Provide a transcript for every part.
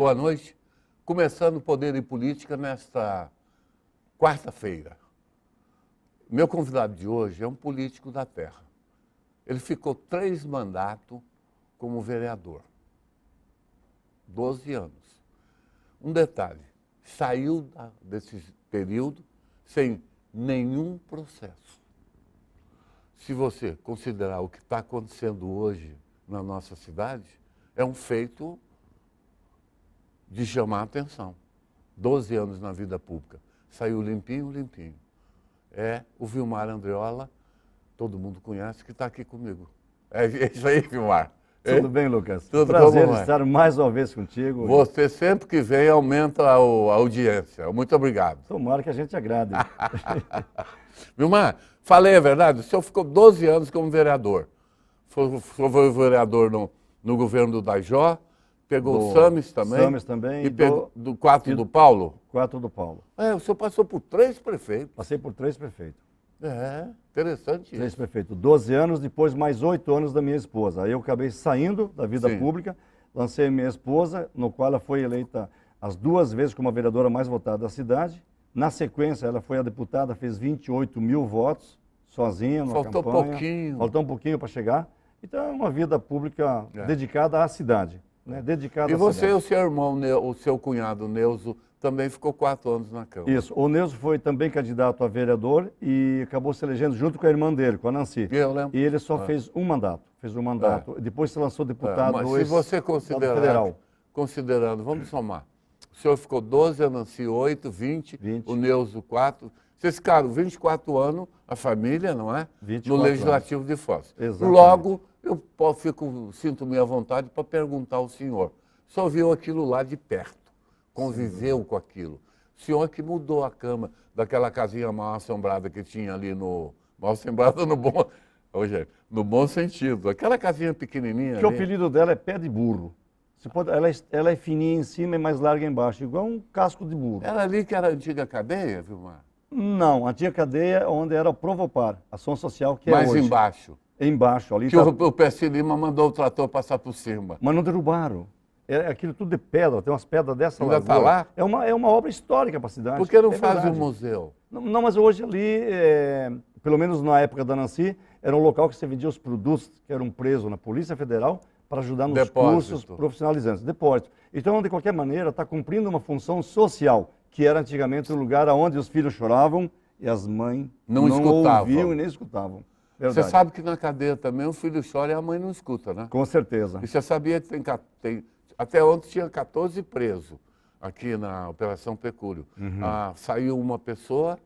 Boa noite. Começando o Poder e Política nesta quarta-feira. Meu convidado de hoje é um político da terra. Ele ficou 3 mandatos como vereador. 12 anos. Um detalhe, saiu desse período sem nenhum processo. Se você considerar o que está acontecendo hoje na nossa cidade, é um feito de chamar a atenção. 12 anos na vida pública. Saiu limpinho, limpinho. É o Vilmar Andreola, todo mundo conhece, que está aqui comigo. É isso aí, Vilmar. Tudo bem, Lucas? Tudo prazer bom, estar mais uma vez contigo. Você sempre que vem aumenta a audiência. Muito obrigado. Tomara que a gente agrade. Vilmar, falei a verdade, o senhor ficou 12 anos como vereador. Foi vereador no governo do Daijó, pegou o Sames também. Sames também. E pegou do 4 do Paulo? 4 do Paulo. É, o senhor passou por 3 prefeitos. Passei por 3 prefeitos. É, interessante 3 isso. prefeitos. 12 anos, depois mais 8 anos da minha esposa. Aí eu acabei saindo da vida Sim. pública, lancei minha esposa, no qual ela foi eleita as 2 vezes como a vereadora mais votada da cidade. Na sequência, ela foi a deputada, fez 28 mil votos, sozinha, numa Faltou campanha. pouquinho. Faltou um pouquinho para chegar. Então, é uma vida pública dedicada à cidade. Né? Dedicada E à você e cidade. o seu irmão, o seu cunhado Neuso, também ficou 4 anos na Câmara. Isso. O Neuso foi também candidato a vereador e acabou se elegendo junto com a irmã dele, com a Nancy. Eu lembro. E ele só fez um mandato. Fez um mandato. Depois se lançou deputado Mas se você federal. considerando, vamos somar. O senhor ficou 12, a Nancy 8, 20, o Neuso 4. Vocês ficaram 24 anos, a família, não é? 24 no Legislativo de Foz. Exatamente. Logo, eu sinto-me à vontade para perguntar ao senhor. O senhor viu aquilo lá de perto, conviveu com aquilo. O senhor que mudou a cama daquela casinha mal assombrada que tinha ali no... Mal assombrada no bom... Hoje, no bom sentido. Aquela casinha pequenininha Que o ali. apelido dela é pé de burro. Ela é fininha em cima e mais larga embaixo, igual um casco de burro. Era ali que era a antiga cadeia, Vilmar? Não, a antiga cadeia onde era o Provopar, ação social que é Mais hoje. embaixo. Embaixo, ali Que o Percy Lima mandou o trator passar por cima. Mas não derrubaram. É aquilo tudo de pedra, tem umas pedras dessa Ainda lagoa. tá lá? É uma obra histórica para a cidade. Por que não É faz um verdade. museu? Não, mas hoje ali, pelo menos na época da Nancy, era um local que se vendia os produtos que eram presos na Polícia Federal para ajudar nos cursos profissionalizantes, depósito. Então, de qualquer maneira, está cumprindo uma função social, que era antigamente o lugar onde os filhos choravam e as mães não ouviam e nem escutavam. Verdade. Você sabe que na cadeia também o filho chora e a mãe não escuta, né? Com certeza. E você sabia que até ontem tinha 14 presos aqui na Operação Pecúlio. Saiu uma pessoa,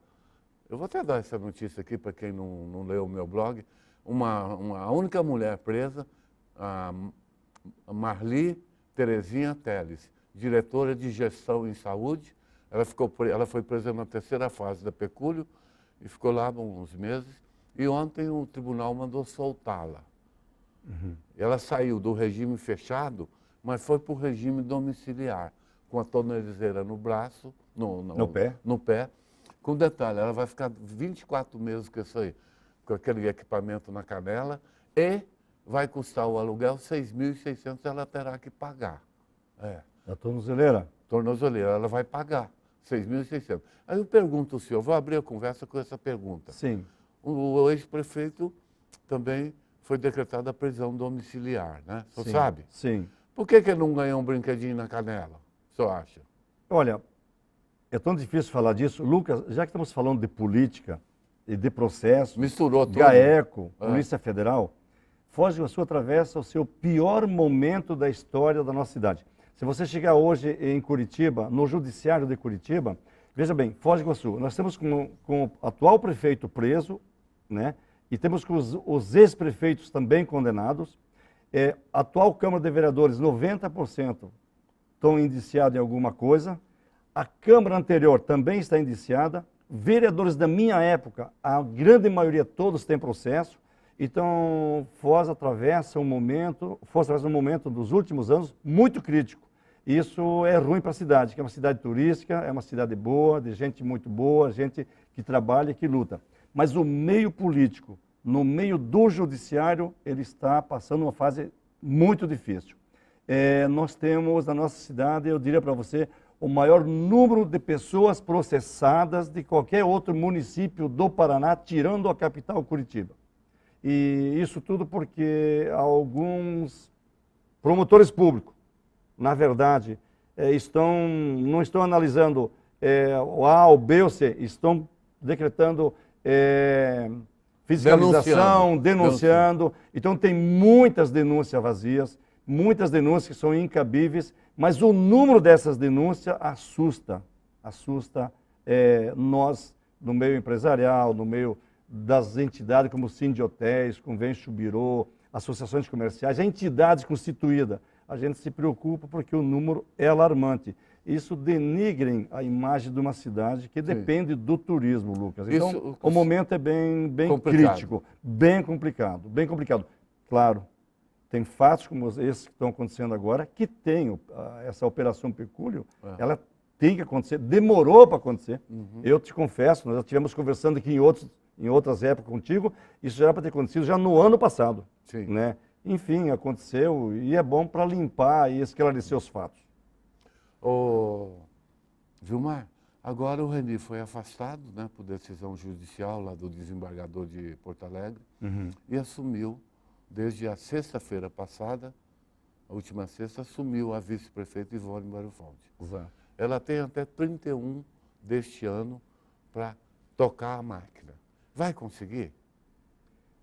eu vou até dar essa notícia aqui para quem não leu o meu blog, a única mulher presa, a Marli Terezinha Teles, diretora de gestão em saúde. Ela foi presa na 3ª fase da Pecúlio e ficou lá uns meses. E ontem o tribunal mandou soltá-la. Ela saiu do regime fechado, mas foi para o regime domiciliar, com a tornozeleira no braço, no pé. Com detalhe, ela vai ficar 24 meses com isso aí, com aquele equipamento na canela, e vai custar o aluguel 6.600, ela terá que pagar. Da tornozeleira? Tornozeleira, ela vai pagar 6.600. Aí eu pergunto ao senhor, vou abrir a conversa com essa pergunta. Sim. O ex-prefeito também foi decretada a prisão domiciliar, né? O senhor sabe? Sim. Por que ele não ganhou um brinquedinho na canela? O senhor acha? Olha, é tão difícil falar disso. Lucas, já que estamos falando de política e de processo, Misturou tudo. GAECO, Polícia Federal, Foz do Iguaçu atravessa o seu pior momento da história da nossa cidade. Se você chegar hoje em Curitiba, no judiciário de Curitiba, veja bem, Foz do Iguaçu, nós temos com o atual prefeito preso, né? E temos com os ex-prefeitos também condenados. Atual Câmara de Vereadores, 90% estão indiciados em alguma coisa. A Câmara anterior também está indiciada. Vereadores da minha época, a grande maioria, todos têm processo. Então, Foz atravessa um momento dos últimos anos muito crítico. Isso é ruim para a cidade, que é uma cidade turística, é uma cidade boa, de gente muito boa, gente que trabalha e que luta. Mas o meio político, no meio do judiciário, ele está passando uma fase muito difícil. nós temos na nossa cidade, eu diria para você, o maior número de pessoas processadas de qualquer outro município do Paraná, tirando a capital Curitiba. E isso tudo porque alguns promotores públicos, na verdade, não estão analisando o A, o B ou C, estão decretando fiscalização, denunciando. Então tem muitas denúncias vazias, muitas denúncias que são incabíveis, mas o número dessas denúncias assusta nós no meio empresarial, no meio das entidades como Sindhotéis, Convênio Biro, associações comerciais, entidades constituídas. A gente se preocupa porque o número é alarmante. Isso denigra a imagem de uma cidade que depende do turismo, Lucas. Então, o momento é bem crítico, bem complicado. Claro, tem fatos como esses que estão acontecendo agora, que tem essa operação Pecúlio, ela tem que acontecer, demorou para acontecer. Eu te confesso, nós já estivemos conversando aqui em outras épocas contigo, isso já era para ter acontecido já no ano passado. Sim. Né? Enfim, aconteceu e é bom para limpar e esclarecer os fatos. Ô, Vilmar, agora o Reni foi afastado, né, por decisão judicial lá do desembargador de Porto Alegre e assumiu, desde a sexta-feira passada, a última sexta, assumiu a vice-prefeita Ivone Barufaldi. Exato. Ela tem até 31 deste ano para tocar a máquina. Vai conseguir?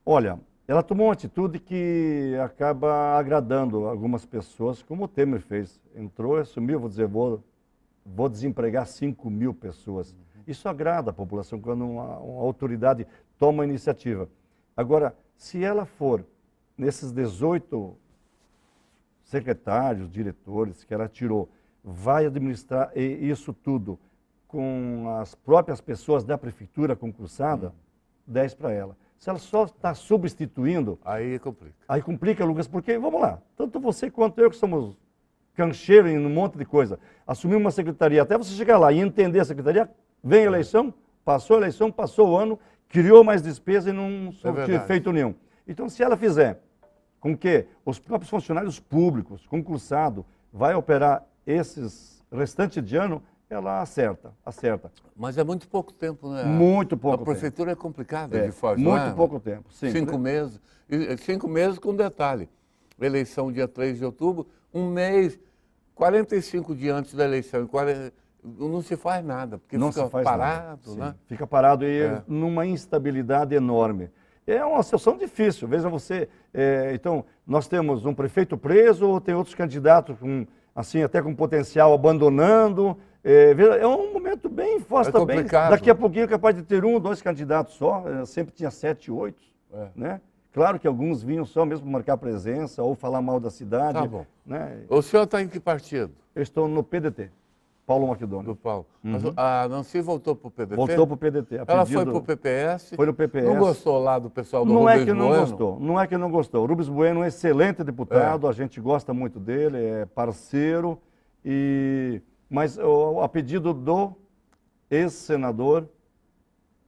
Olha, ela tomou uma atitude que acaba agradando algumas pessoas, como o Temer fez. Entrou, assumiu, vou dizer, vou desempregar 5.000 pessoas. Isso agrada a população quando uma autoridade toma a iniciativa. Agora, se ela for nesses 18 secretários, diretores que ela tirou, vai administrar isso tudo com as próprias pessoas da prefeitura concursada, 10 para ela. Se ela só está substituindo... Aí complica. Aí complica, Lucas, porque, vamos lá, tanto você quanto eu que somos cancheiros em um monte de coisa, assumir uma secretaria, até você chegar lá e entender a secretaria, vem a eleição, passou o ano, criou mais despesa e não surtiu efeito nenhum. Então, se ela fizer com que os próprios funcionários públicos, concursado, vai operar esses restantes de ano, ela acerta. Mas é muito pouco tempo, né? Muito pouco tempo. A prefeitura é complicada de Foz, não muito pouco tempo, sim. 5 meses. 5 meses com detalhe. Eleição dia 3 de outubro, um mês, 45 dias antes da eleição, não se faz nada, porque não fica parado, né? Fica parado e numa instabilidade enorme. É uma situação difícil, veja você. Então, nós temos um prefeito preso, ou tem outros candidatos assim, até com potencial abandonando. É um momento bem forte também. Complicado. Daqui a pouquinho é capaz de ter 1 ou 2 candidatos só, sempre tinha 7, 8. Né? Claro que alguns vinham só mesmo para marcar presença ou falar mal da cidade. Tá bom. Né? O senhor está em que partido? Eu estou no PDT, Paulo Macedônio. Do Paulo. Mas a Nancy voltou para o PDT? Voltou para o PDT. Ela foi para o PPS? Foi no PPS. Não gostou lá do pessoal do Não Rubens é que não Bueno? gostou, não é que não gostou. O Rubens Bueno é um excelente deputado, a gente gosta muito dele, é parceiro, mas a pedido do ex-senador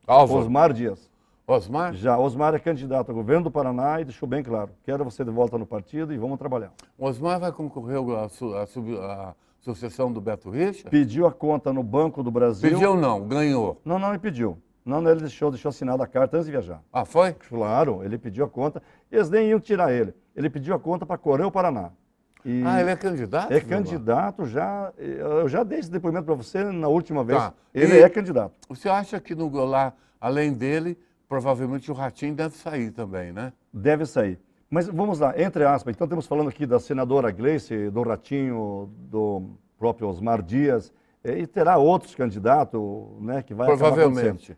Osmar Dias. Osmar? Já, Osmar é candidato ao governo do Paraná e deixou bem claro, quero você de volta no partido e vamos trabalhar. O Osmar vai concorrer à sucessão do Beto Richa? Pediu a conta no Banco do Brasil. Pediu não, ganhou. Não, ele pediu. Não, ele deixou assinada a carta antes de viajar. Ah, foi? Claro, ele pediu a conta. Eles nem iam tirar ele. Ele pediu a conta para Coreia, Paraná. Ele é candidato? É candidato já. Eu já dei esse depoimento para você na última vez. Tá. Ele é candidato. Você acha que lá, além dele, provavelmente o Ratinho deve sair também, né? Deve sair. Mas vamos lá, entre aspas, então estamos falando aqui da senadora Gleice, do Ratinho, do próprio Osmar Dias, e terá outros candidatos, né, que vai provavelmente.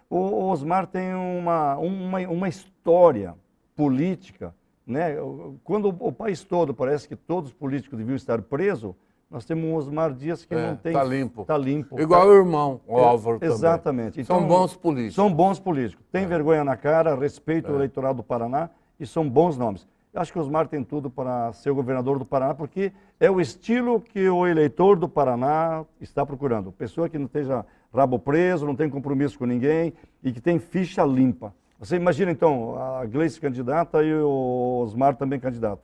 O Osmar tem uma história política, né? Quando o país todo parece que todos os políticos deviam estar presos, nós temos um Osmar Dias que não tem... Está limpo. Está limpo. Igual o irmão, o Álvaro também. Exatamente. Então, são bons políticos. São bons políticos. Tem vergonha na cara, respeito o eleitorado do Paraná e são bons nomes. Eu acho que o Osmar tem tudo para ser o governador do Paraná, porque é o estilo que o eleitor do Paraná está procurando. Pessoa que não esteja rabo preso, não tem compromisso com ninguém e que tem ficha limpa. Você imagina, então, a Gleice candidata e o Osmar também candidato.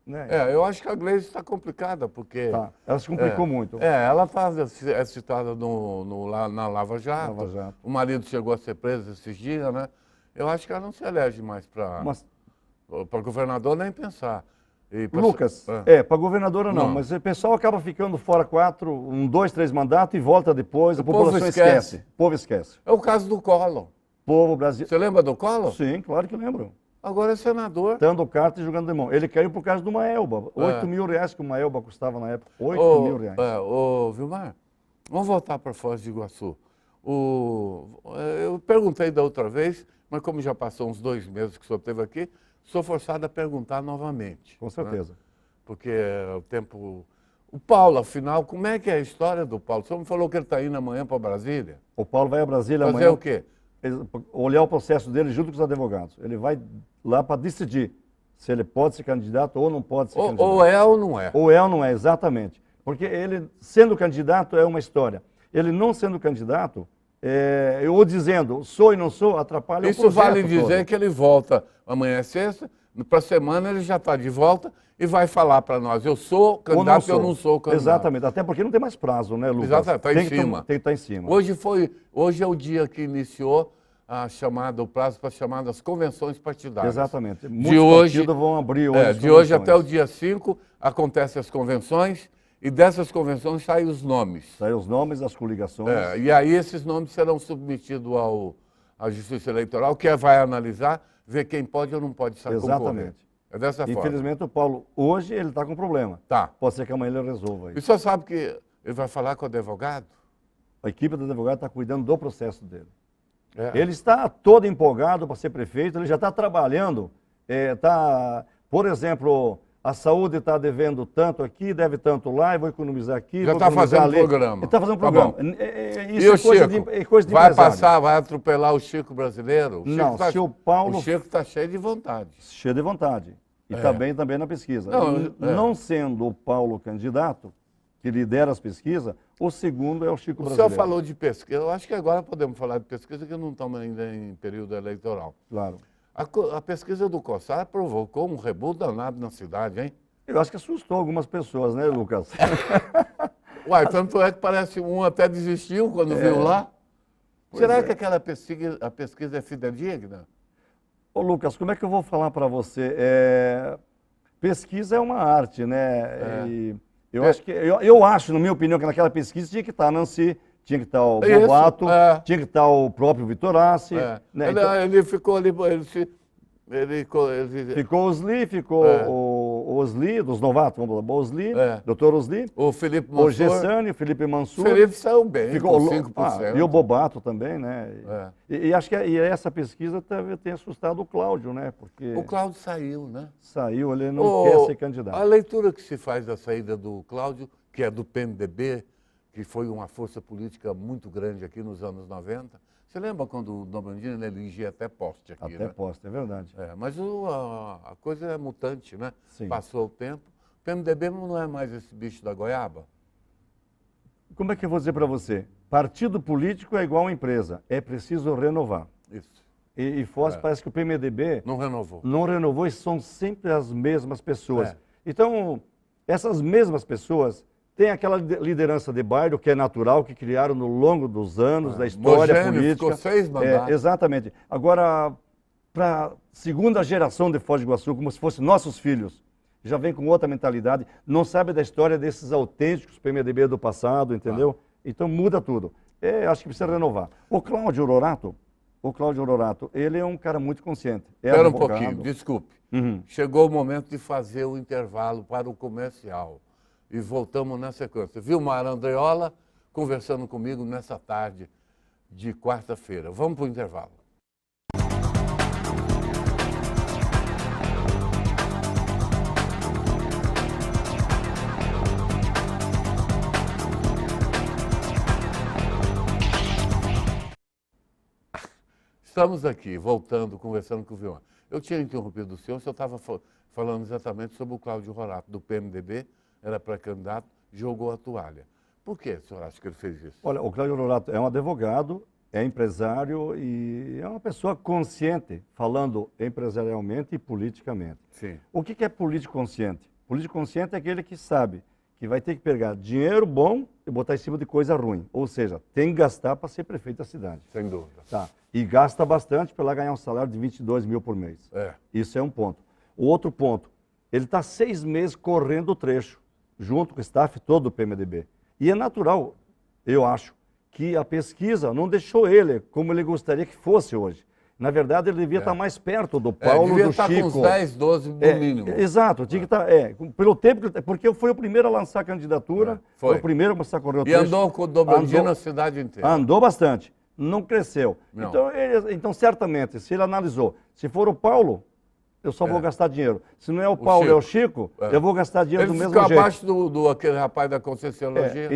Né? Eu acho que a Gleice está complicada, porque... Tá. Ela se complicou muito. Ela é citada na Lava Jato. Lava Jato. O marido chegou a ser preso esses dias, né? Eu acho que ela não se elege mais para Mas, governador, nem pensar. Lucas, para governadora não, mas o pessoal acaba ficando fora 2, 3 mandatos e volta depois, a população esquece. O povo esquece. É o caso do Collor. Povo brasileiro. Você lembra do Collor? Sim, claro que lembro. Agora é senador. Dando carta e jogando de mão. Ele caiu por causa de uma Elba. 8 mil reais que uma Elba custava na época. 8 mil reais. Ô, Vilmar, vamos voltar para Foz do Iguaçu. Eu perguntei da outra vez, mas como já passou uns 2 meses que o senhor esteve aqui, sou forçado a perguntar novamente. Com certeza. Né? Porque o tempo... O Paulo, afinal, como é que é a história do Paulo? O senhor me falou que ele está indo amanhã para Brasília. O Paulo vai a Brasília amanhã. Fazer o quê? Olhar o processo dele junto com os advogados. Ele vai lá para decidir se ele pode ser candidato ou não pode ser candidato. Ou é ou não é. Ou é ou não é, exatamente. Porque ele, sendo candidato, é uma história. Ele não sendo candidato, ou dizendo sou e não sou, atrapalha o projeto. Isso vale dizer que ele volta amanhã é sexta, para a semana ele já está de volta e vai falar para nós, eu sou candidato ou eu não sou candidato. Exatamente, até porque não tem mais prazo, né, Lucas? Exatamente, está em cima. Tem que estar em cima. Hoje é o dia que iniciou o prazo para as chamadas convenções partidárias. Exatamente. Muitos partidos vão abrir hoje. De hoje até o dia 5 acontecem as convenções e dessas convenções saem os nomes. Saem os nomes, as coligações. E aí esses nomes serão submetidos à Justiça Eleitoral, que vai analisar, ver quem pode ou não pode concorrer. Exatamente. É dessa forma. Infelizmente o Paulo, hoje ele está com problema. Tá. Pode ser que amanhã ele resolva isso. E só sabe que ele vai falar com o advogado? A equipe do advogado está cuidando do processo dele. Ele está todo empolgado para ser prefeito, ele já está trabalhando. Por exemplo, a saúde está devendo tanto aqui, deve tanto lá, eu vou economizar aqui. Já está fazendo programa. Ele está fazendo programa. Isso é coisa de empresário. Vai atropelar o Chico brasileiro? O Chico está cheio de vontade. Cheio de vontade. E está bem também na pesquisa. Não sendo o Paulo candidato, que lidera as pesquisas, o segundo é o Chico brasileiro. O senhor falou de pesquisa, eu acho que agora podemos falar de pesquisa, que não estamos ainda em período eleitoral. Claro. A pesquisa do COSAR provocou um rebu danado na cidade, hein? Eu acho que assustou algumas pessoas, né, Lucas? Uai, tanto é que parece um até desistiu quando viu lá. Será que aquela pesquisa é fidedigna? Ô, Lucas, como é que eu vou falar para você? Pesquisa é uma arte, né? E eu acho, na minha opinião, que naquela pesquisa tinha que estar a Nancy, tinha que estar o Bobato, tinha que estar o próprio Vitorassi. Né? Ele ficou ali, ficou o Osli, ficou o Osli, dos novatos, vamos lá, o Osli, doutor Osli. O Felipe Mansur. O Gessani, o Felipe Mansur. O Felipe saiu bem, ficou com 5%. E o Bobato também, né? E acho que essa pesquisa tem assustado o Cláudio, né? Porque o Cláudio saiu, né? Saiu, ele não quer ser candidato. A leitura que se faz da saída do Cláudio, que é do PMDB, que foi uma força política muito grande aqui nos anos 90. Você lembra quando o Dobrandini elegia até poste aqui, Até né? poste, é verdade. Mas a coisa é mutante, né? Sim. Passou o tempo. O PMDB não é mais esse bicho da goiaba? Como é que eu vou dizer para você? Partido político é igual a empresa, é preciso renovar. Isso. E Foz parece que o PMDB... Não renovou. Não renovou e são sempre as mesmas pessoas. Então, essas mesmas pessoas... Tem aquela liderança de bairro que é natural, que criaram no longo dos anos, da história política. Ficou 6 mandatos. Exatamente. Agora, para a segunda geração de Foz do Iguaçu, como se fossem nossos filhos, já vem com outra mentalidade, não sabe da história desses autênticos PMDB do passado, entendeu? Então muda tudo. Acho que precisa renovar. O Cláudio Honorato, ele é um cara muito consciente. Espera um pouquinho, desculpe. Chegou o momento de fazer o intervalo para o comercial. E voltamos na sequência. Vilmar Andreola conversando comigo nessa tarde de quarta-feira. Vamos para o intervalo. Estamos aqui, voltando, conversando com o Vilmar. Eu tinha interrompido o senhor estava falando exatamente sobre o Cláudio Honorato, do PMDB, era pré-candidato, jogou a toalha. Por que o senhor acha que ele fez isso? Olha, o Cláudio Honorato é um advogado, é empresário e é uma pessoa consciente, falando empresarialmente e politicamente. Sim. O que é político consciente? Político consciente é aquele que sabe que vai ter que pegar dinheiro bom e botar em cima de coisa ruim. Ou seja, tem que gastar para ser prefeito da cidade. Sem dúvida. Tá. E gasta bastante para lá ganhar um salário de 22 mil por mês. É. Isso é um ponto. O outro ponto, ele está 6 meses correndo o trecho, junto com o staff todo do PMDB. E é natural, eu acho, que a pesquisa não deixou ele como ele gostaria que fosse hoje. Na verdade, ele devia estar mais perto do Paulo, devia do estar Chico. com uns 10, 12 no mínimo. Exato, tinha que estar, pelo tempo, porque foi o primeiro a lançar a candidatura, foi o primeiro a começar a correr o E trecho. andou com o Dobrandino na cidade inteira. Andou bastante, não cresceu. Não. Então, certamente, se ele analisou, se for o Paulo, eu só vou gastar dinheiro. Se não é o Paulo, é o Chico, eu vou gastar dinheiro do mesmo Ele jeito. fica abaixo do aquele rapaz da Conscienciologia.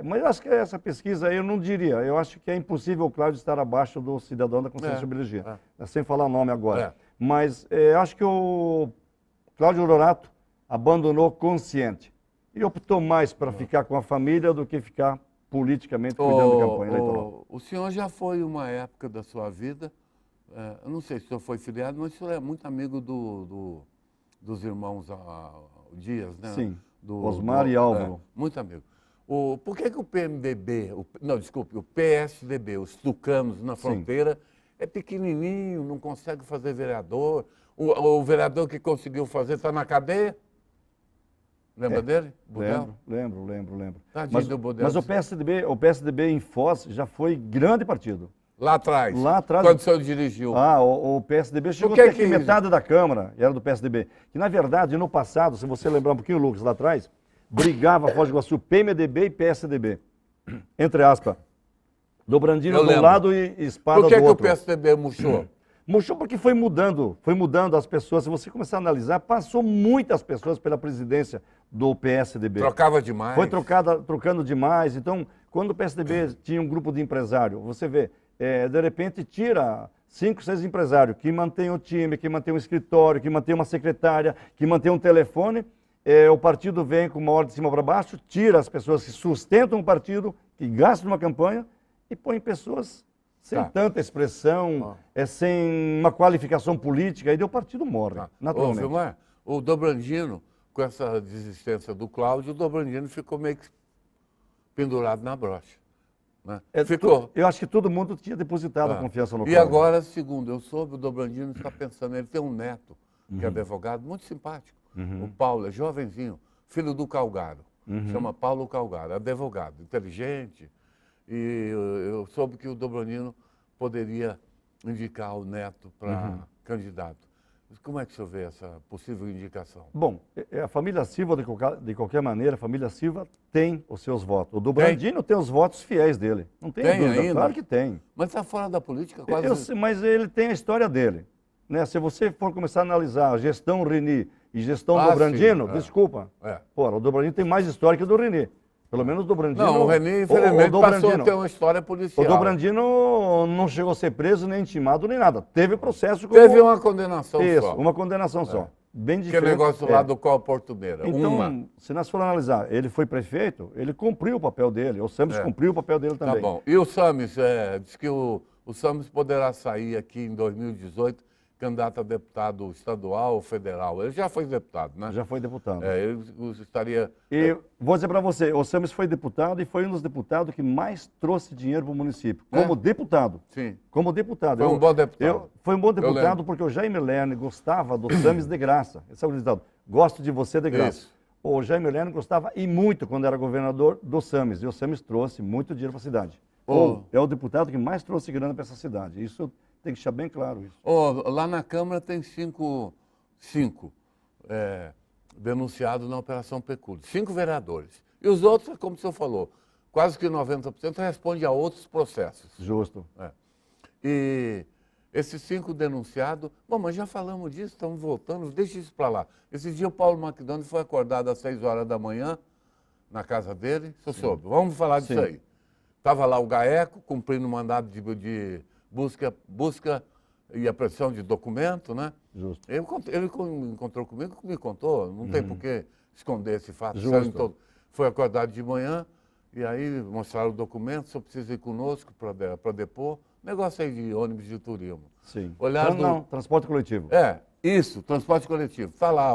Mas acho que essa pesquisa aí eu não diria. Eu acho que é impossível o Cláudio estar abaixo do cidadão da Conscienciologia. Sem falar o nome agora. Mas acho que o Cláudio Honorato abandonou consciente. E optou mais para ficar com a família do que ficar politicamente cuidando da campanha eleitoral. O senhor já foi uma época da sua vida, eu não sei se o senhor foi filiado, mas o senhor é muito amigo dos irmãos Dias, né? Sim, Osmar e Álvaro. Muito amigo. Por que o PMDB, o PSDB, os tucanos na fronteira, é pequenininho, não consegue fazer vereador? O vereador que conseguiu fazer está na cadeia? Lembra dele? Budel? Lembro. Mas o PSDB em Foz já foi grande partido. Lá atrás, quando o senhor dirigiu. O PSDB chegou até que metade da Câmara era do PSDB. Que, na verdade, no passado, se você lembrar um pouquinho, Lucas, lá atrás, brigava Foz do Iguaçu, PMDB e PSDB. Entre aspas. Dobrandino de um lado e espada do outro. Por que o PSDB murchou? Murchou porque foi mudando as pessoas. Se você começar a analisar, passou muitas pessoas pela presidência do PSDB. Trocava demais. Foi trocando demais. Então, quando o PSDB tinha um grupo de empresário, você vê, de repente tira 5, 6 empresários que mantêm o time, que mantêm um escritório, que mantêm uma secretária, que mantêm um telefone. O partido vem com uma ordem de cima para baixo, tira as pessoas que sustentam o partido, que gastam uma campanha e põe pessoas sem tanta expressão, sem uma qualificação política, e daí o partido morre, naturalmente. Vilmar, o Dobrandino, com essa desistência do Cláudio, o Dobrandino ficou meio que pendurado na brocha. Né? Ficou. Eu acho que todo mundo tinha depositado a confiança no Cláudio. E agora, segundo eu soube, o Dobrandino está pensando, ele tem um neto, que é advogado, muito simpático. O Paulo, é jovenzinho, filho do Calgaro. Chama Paulo Calgaro, advogado, inteligente. E eu soube que o Dobrandino poderia indicar o neto para candidato. Como é que o senhor vê essa possível indicação? Bom, a família Silva, de qualquer maneira, a família Silva tem os seus votos. O Dobrandino tem os votos fiéis dele. Não tem dúvida, ainda? claro que tem. Mas está fora da política quase... Mas ele tem a história dele. Né? Se você for começar a analisar a gestão Reni e gestão Dobrandino, desculpa. O Dobrandino tem mais história que o do Reni. Pelo menos o Dobrandino... Não, o Reni, infelizmente, passou a ter uma história policial. O Dobrandino não chegou a ser preso, nem intimado, nem nada. Teve processo... Teve uma condenação só. Isso, uma condenação só. Bem diferente. Que negócio lá do qual Portugueira. Então, se nós formos analisar, ele foi prefeito, ele cumpriu o papel dele. O Sames cumpriu o papel dele também. Tá bom. E o Sames, diz que o Sames poderá sair aqui em 2018 candidato a deputado estadual ou federal. Ele já foi deputado, né? Já foi deputado. Ele estaria... E vou dizer para você, o Sames foi deputado e foi um dos deputados que mais trouxe dinheiro para o município. Como deputado. Sim. Como deputado. Foi um bom deputado. Foi um bom deputado porque o Jaime Lerner gostava do Sames de graça. Esse é o ditado. Gosto de você de graça. Isso. O Jaime Lerner gostava e muito quando era governador do Sames. E o Sames trouxe muito dinheiro para a cidade. É o deputado que mais trouxe grana para essa cidade. Isso tem que deixar bem claro isso. Lá na Câmara tem cinco denunciados na Operação Pecúlio. 5 vereadores. E os outros, como o senhor falou, quase que 90% responde a outros processos. Justo. E esses 5 denunciados... Bom, mas já falamos disso, estamos voltando, deixa isso para lá. Esse dia o Paulo McDonald foi acordado às 6 horas da manhã, na casa dele. O senhor soube. Vamos falar disso aí. Estava lá o GAECO, cumprindo o mandado de busca e apreensão de documento, né? Justo. Ele encontrou comigo, me contou, não tem por que esconder esse fato. Justo. Foi acordado de manhã e aí mostraram o documento, só precisa ir conosco para depor. Negócio aí de ônibus de turismo. Sim. Olhar transporte coletivo. Isso, transporte coletivo. Está lá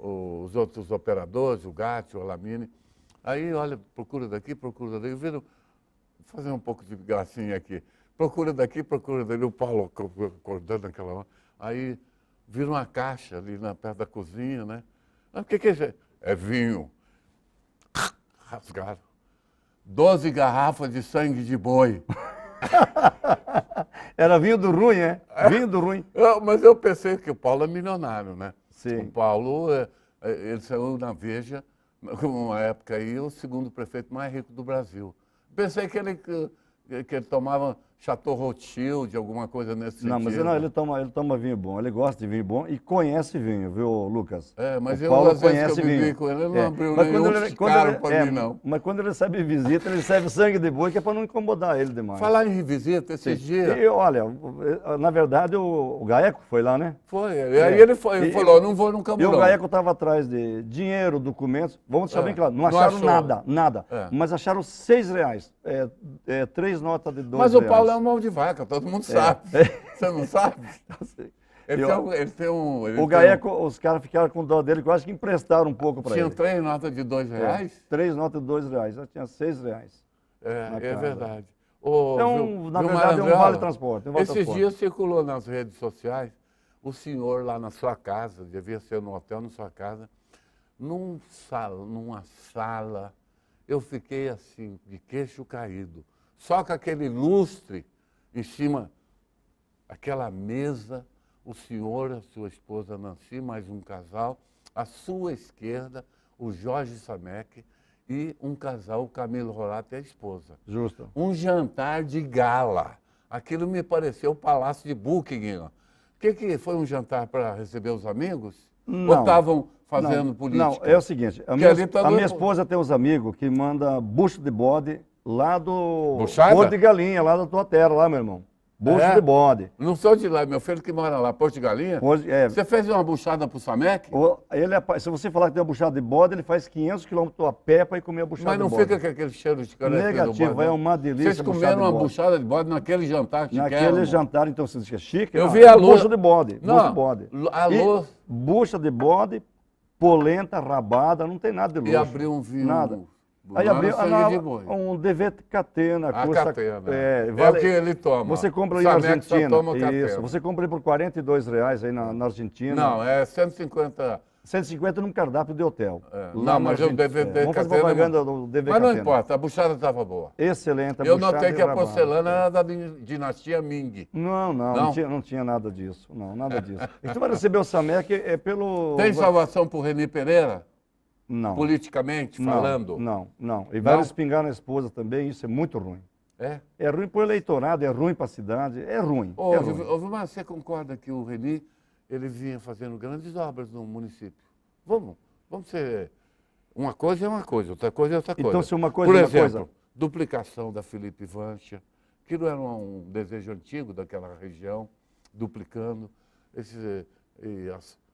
os outros operadores, o Gatti, o Alamine. Aí, olha, procura daqui, procura dali. Vou fazer um pouco de gracinha aqui. Procura daqui, procura dali. O Paulo acordando naquela hora. Aí, vira uma caixa ali perto da cozinha, né? Ah, o que é isso? É vinho. Rasgaram. 12 garrafas de sangue de boi. Era vinho do ruim, é? Vinho do ruim. Mas eu pensei que o Paulo é milionário, né? Sim. O Paulo, ele saiu na Veja, numa época aí, o segundo prefeito mais rico do Brasil. Pensei que ele tomava Chateau Rothschild, alguma coisa nesse sentido. Não, mas não, ele toma vinho bom, ele gosta de vinho bom e conhece vinho, viu, Lucas? Mas o Paulo às vezes conhece que eu vivi vinho. com ele não abriu Mas nenhum caro para mim, não. Mas quando ele recebe visita, ele serve sangue de boi, que é para não incomodar ele demais. Falar em visita, esses dias... E olha, na verdade, o Gaeco foi lá, né? Foi, e aí ele falou, não vou no E Camburão. o Gaeco estava atrás de dinheiro, documentos, vamos deixar bem claro, não não acharam achou. nada. Mas acharam R$6, 3 notas de R$2. Mas o Paulo é um mão de vaca, todo mundo sabe. Você não sabe? Ele tem um... O Gaeco, os caras ficaram com dó dele, quase que emprestaram um pouco para ele. Tinha 3 notas de R$2? 3 notas de R$2, já tinha R$6. É verdade. Então, na verdade, é um vale-transporte. Esses dias circulou nas redes sociais o senhor lá na sua casa, devia ser no hotel, na sua casa, numa sala, eu fiquei assim, de queixo caído. Só com aquele lustre em cima, aquela mesa, o senhor, a sua esposa Nancy, mais um casal, à sua esquerda, o Jorge Samek e um casal, o Camilo Rorato e a esposa. Justo. Um jantar de gala. Aquilo me pareceu o Palácio de Buckingham. O que foi um jantar para receber os amigos? Não. Ou estavam fazendo política? Não, é o seguinte, a minha esposa tem uns amigos que manda bucho de bode lá do Buchada? Porto de Galinha, lá da tua terra, lá, meu irmão. Bucho de bode. Não sou de lá, meu filho que mora lá, Porto de Galinha. Você fez uma buchada pro Samek? Se você falar que tem uma buchada de bode, ele faz 500 quilômetros a pé para ir comer a buchada Mas não de bode. fica com aquele cheiro de canequinha do bode? Negativo, é uma delícia. Vocês comeram uma buchada de bode naquele jantar chique? Naquele jantar, então você diz que é chique? Eu vi a luz. Bucha de bode. Não, bucha de bode. A luz. Bucha de bode, polenta, rabada, não tem nada de luxo. E abriu um vinho. Nada. Não Aí abriu sangue de boi. um DV Catena. Catena. É o que ele toma. Você compra aí na na Argentina. Toma Isso. Catena. Você compra aí por R$42 aí na Argentina. Não, é 150. 150 num cardápio de hotel. Não, mas o DVD Vamos fazer propaganda do DV Mas não Catena. importa, a buchada estava boa. Excelente. Eu notei que a porcelana era da dinastia Ming. Não tinha nada disso. Não, nada disso. E tu vai receber o Samek pelo... Tem salvação por Reni Pereira? Não. Politicamente falando? Não. E vai respingar na esposa também, isso é muito ruim. É ruim para o eleitorado, é ruim para a cidade, é ruim. Mas você concorda que o Reni, ele vinha fazendo grandes obras no município? Vamos ser... Uma coisa é uma coisa, outra coisa é outra coisa. Então, se uma coisa por é uma exemplo, coisa... duplicação da Felipe Vancha, que não era um desejo antigo daquela região, duplicando.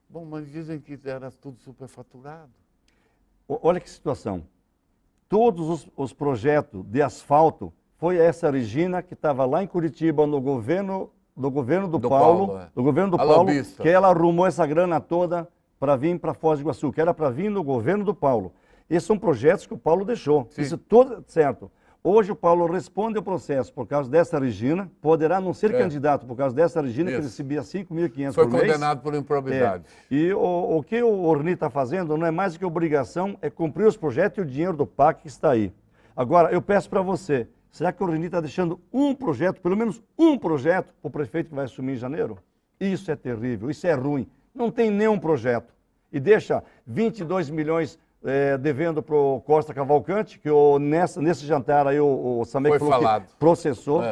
Bom, mas dizem que era tudo superfaturado. Olha que situação. Todos os projetos de asfalto foi essa Regina que estava lá em Curitiba no governo do Paulo, do governo do Paulo, lobista. Que ela arrumou essa grana toda para vir para Foz do Iguaçu, que era para vir no governo do Paulo. Esses são projetos que o Paulo deixou. Sim. Isso tudo certo. Hoje o Paulo responde ao processo por causa dessa Regina, poderá não ser candidato por causa dessa Regina, que recebia 5.500 por mês. Foi condenado por improbidade. E o que o Orni está fazendo não é mais do que obrigação, é cumprir os projetos e o dinheiro do PAC que está aí. Agora, eu peço para você, será que o Orni está deixando um projeto, pelo menos um projeto, para o prefeito que vai assumir em janeiro? Isso é terrível, isso é ruim. Não tem nenhum projeto. E deixa 22 milhões... devendo para o Costa Cavalcante, que nesse jantar aí o Samek falou que processou.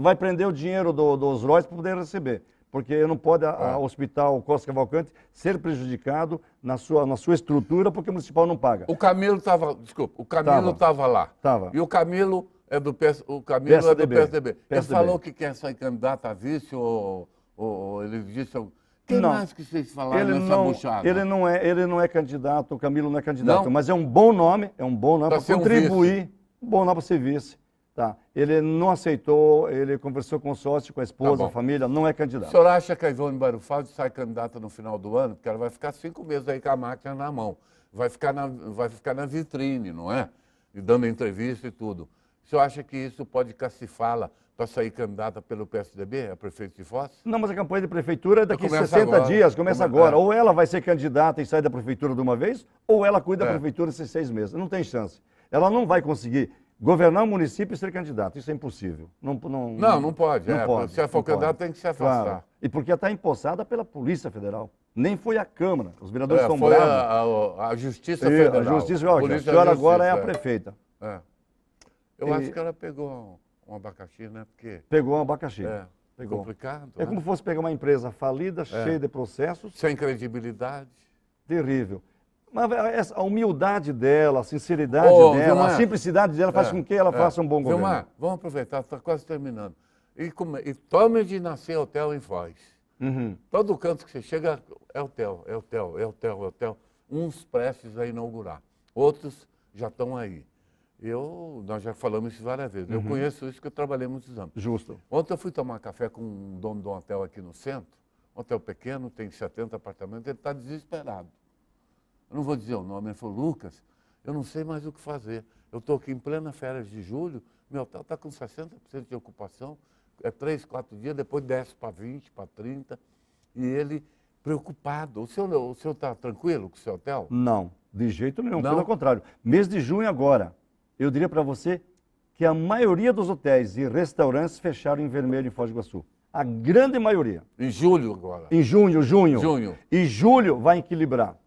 Vai prender o dinheiro dos royalties para poder receber. Porque não pode o hospital Costa Cavalcante ser prejudicado na sua estrutura, porque o municipal não paga. O Camilo estava, estava lá. Tava. E o Camilo é do PSDB. Ele falou que quer sair candidato a vice ou ele disse... que mais que vocês falaram nessa buchada? Ele não é candidato, o Camilo não é candidato, mas é um bom nome para contribuir, um bom nome para ser vice. Tá. Ele não aceitou, ele conversou com o sócio, com a esposa, bom. a família, não é O candidato. senhor acha que a Ivone Barufaldi sai candidata no final do ano? Porque ela vai ficar 5 meses aí com a máquina na mão. Vai ficar na vitrine, não é? E dando entrevista e tudo. O senhor acha que isso pode cacifá-la para sair candidata pelo PSDB, a prefeito de Foz? Não, mas a campanha de prefeitura é daqui Começa 60 agora. dias, começa agora. É. Ou ela vai ser candidata e sai da prefeitura de uma vez, ou ela cuida da É. prefeitura esses 6 meses. Não tem chance. Ela não vai conseguir governar o município e ser candidata. Isso é impossível. Não Não pode. Não pode, Se ela for não pode. candidata, tem que se afastar. Claro. E porque ela está empossada pela Polícia Federal. Nem foi a Câmara. Os vereadores estão Foi bravos. a Justiça E Federal. a Justiça, olha, a Polícia senhora Justiça, agora é a prefeita. É. Eu acho que ela pegou um abacaxi, né? Porque Pegou um abacaxi. é Pegou. complicado. É né? como se fosse pegar uma empresa falida, cheia de processos, Sem credibilidade. terrível. Mas a humildade dela, a sinceridade Ô, dela, Vilmar, a simplicidade dela faz com que ela faça um bom governo. Vilmar, vamos aproveitar, está quase terminando. E tome de nascer hotel em Foz. Uhum. Todo canto que você chega é hotel, é hotel, é hotel, é hotel. Uns prestes a inaugurar, outros já estão aí. Nós já falamos isso várias vezes. Eu conheço isso porque eu trabalhei muitos anos. Justo. Ontem eu fui tomar café com um dono de um hotel aqui no centro, um hotel pequeno, tem 70 apartamentos, ele está desesperado. Eu não vou dizer o nome, ele falou, Lucas, eu não sei mais o que fazer. Eu estou aqui em plena férias de julho, meu hotel está com 60% de ocupação, é 3, 4 dias, depois desce para 20, para 30, e ele preocupado. O senhor está tranquilo com o seu hotel? Não, de jeito nenhum, Não? pelo contrário. Mês de junho agora, eu diria para você que a maioria dos hotéis e restaurantes fecharam em vermelho em Foz do Iguaçu. A grande maioria. Em julho agora. Em junho. Junho. E julho vai equilibrar.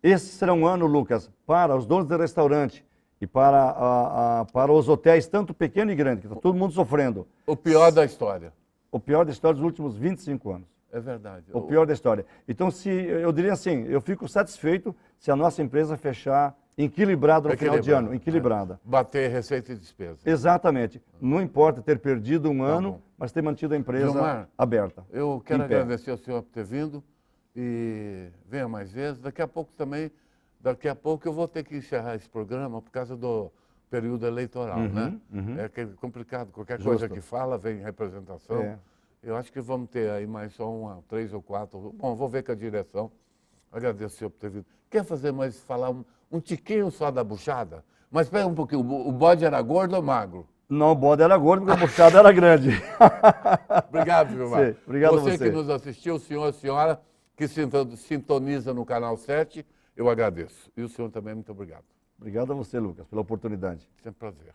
Esse será um ano, Lucas, para os donos de restaurante e para os hotéis, tanto pequeno e grande, que está todo mundo sofrendo. O pior da história. O pior da história dos últimos 25 anos. É verdade. O pior da história. Então, eu diria assim, eu fico satisfeito se a nossa empresa fechar equilibrada no final de ano. Equilibrada. Bater receita e despesa. Exatamente. Não importa ter perdido um ano, bom. mas ter mantido a empresa Vilmar, aberta. Eu quero em pé. agradecer ao senhor por ter vindo e venha mais vezes. Daqui a pouco eu vou ter que encerrar esse programa por causa do período eleitoral, né? É que é complicado, qualquer coisa que fala vem representação. É. Eu acho que vamos ter aí mais só 3 ou 4. Bom, vou ver com a direção. Agradeço ao senhor por ter vindo. Quer falar um tiquinho só da buchada? Mas espera um pouquinho, o bode era gordo ou magro? Não, o bode era gordo porque a buchada era grande. Obrigado, Vilmar. Sim, obrigado a você você. que nos assistiu, o senhor e a senhora que sintoniza no Canal 7, eu agradeço. E o senhor também, muito obrigado. Obrigado a você, Lucas, pela oportunidade. Sempre um prazer.